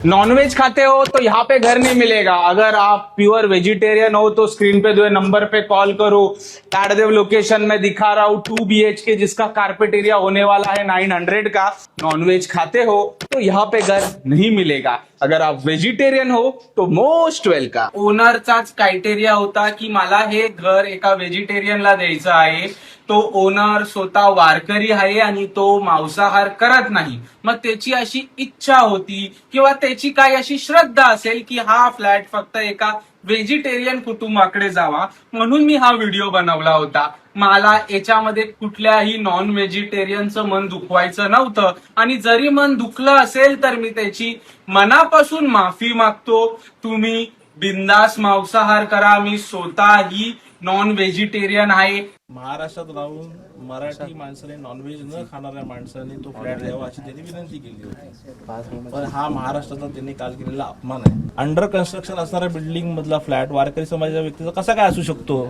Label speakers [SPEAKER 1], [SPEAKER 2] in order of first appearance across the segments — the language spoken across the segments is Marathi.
[SPEAKER 1] नॉनवेज खाते हो तो यहाँ पे घर नहीं मिलेगा। अगर आप प्योर वेजिटेरियन हो तो स्क्रीन पे जो है नंबर पे कॉल करो। ताड़देव लोकेशन में दिखा रहा हूँ 2 BHK जिसका कारपेट एरिया होने वाला है 900 का। नॉनवेज खाते हो तो यहाँ पे घर नहीं मिलेगा। अगर आप वेजिटेरियन हो तो मोस्ट वेलकम। ओनरचाच क्रायटेरिया होता की मला हे घर एका व्हेजिटेरियनला द्यायचं आहे। तो ओनर स्वतः वारकरी आहे आणि तो मांसाहार करत नाही। मग त्याची अशी इच्छा होती किंवा त्याची काय अशी श्रद्धा असेल की हा फ्लॅट फक्त एका व्हेजिटेरियन कुटुंबाकडे जावा, म्हणून मी हा व्हिडिओ बनवला होता। मला याच्यामध्ये कुठल्याही नॉन व्हेजिटेरियनचं मन दुखवायचं नव्हतं आणि जरी मन दुखलं असेल तर मी त्याची मनापासून माफी मागतो। तुम्ही बिंदास मांसाहार करा, मी स्वतःही नॉन व्हेजिटेरियन आहे।
[SPEAKER 2] महाराष्ट्रात राहून मराठी माणसाने नॉनव्हेज न खाणाऱ्या माणसाने तो फ्लॅट द्यावा अशी त्यांनी विनंती केली होती, पण हा महाराष्ट्राचा त्यांनी काल केलेला अपमान आहे। अंडर कन्स्ट्रक्शन असणाऱ्या बिल्डिंग मधला फ्लॅट वारकरी समाजाच्या व्यक्तीचा कसा काय असू शकतो?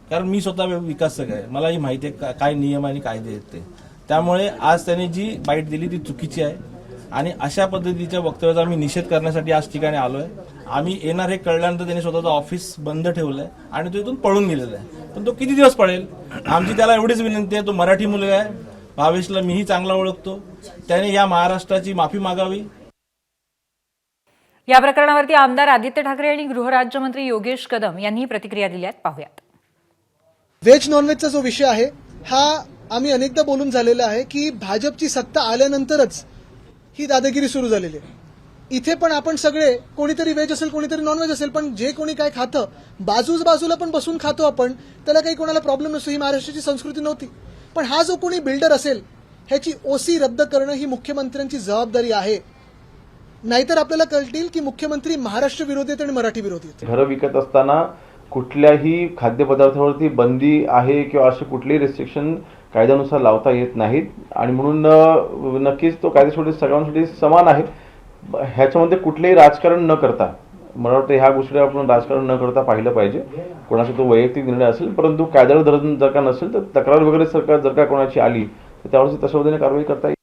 [SPEAKER 2] कारण मी स्वतः विकासक आहे, मलाही माहिती आहे काय नियम आणि कायदे आहेत ते। त्यामुळे आज त्यांनी जी बाईट दिली ती चुकीची आहे आणि अशा पद्धतीच्या वक्तव्याचा आम्ही निषेध करण्यासाठी आज ठिकाणी आलोय। आम्ही येणार हे कळल्यानंतर त्यांनी स्वतःचं ऑफिस बंद ठेवलंय आणि तो इथून पळून गेलेला आहे, पण तो किती दिवस पळेल? आमची त्याला एवढीच विनंती आहे, तो मराठी मुलगा आहे, भावेशला मीही चांगला ओळखतो, त्याने या महाराष्ट्राची माफी मागावी।
[SPEAKER 3] या प्रकरणावरती आमदार आदित्य ठाकरे आणि गृहराज्यमंत्री योगेश कदम यांनी प्रतिक्रिया दिल्यात, पाहूयात।
[SPEAKER 4] व्हेज नॉनव्हेजचा जो विषय आहे हा आम्ही अनेकदा बोलून झालेला आहे की भाजपची सत्ता आल्यानंतरच ही दादागिरी सुरू झालेली आहे। इथे पण आपण सगळे कोणीतरी व्हेज असेल कोणीतरी नॉनव्हेज असेल, पण जे कोणी काय खातं बाजूला पण बसून खातो आपण, त्याला काही कोणाला प्रॉब्लेम नसतो। ही महाराष्ट्राची संस्कृती नव्हती, पण हा जो कोणी बिल्डर असेल ह्याची ओसी रद्द करणं ही मुख्यमंत्र्यांची जबाबदारी आहे। नाहीतर आपल्याला कळतील की मुख्यमंत्री महाराष्ट्र विरोधी आहेत आणि मराठी विरोधी आहेत।
[SPEAKER 5] घरं विकत असताना कुठल्याही खाद्यपदार्थावरती बंदी आहे किंवा असे कुठलेही रेस्ट्रिक्शन कायद्यानुसार लावता येत नाहीत आणि म्हणून नक्कीच तो कायदेशीर सगळ्यांसाठी समान आहे। ह्याच्यामध्ये कुठलेही राजकारण न करता, मला वाटतं ह्या गोष्टी आपण राजकारण न करता पाहिलं पाहिजे। कोणाचा तो वैयक्तिक निर्णय असेल, परंतु कायद्याला धरून जर का नसेल तर तक्रार वगैरे सरकार जर का कोणाची आली तर त्यावर तशा पद्धतीने कारवाई करता येईल।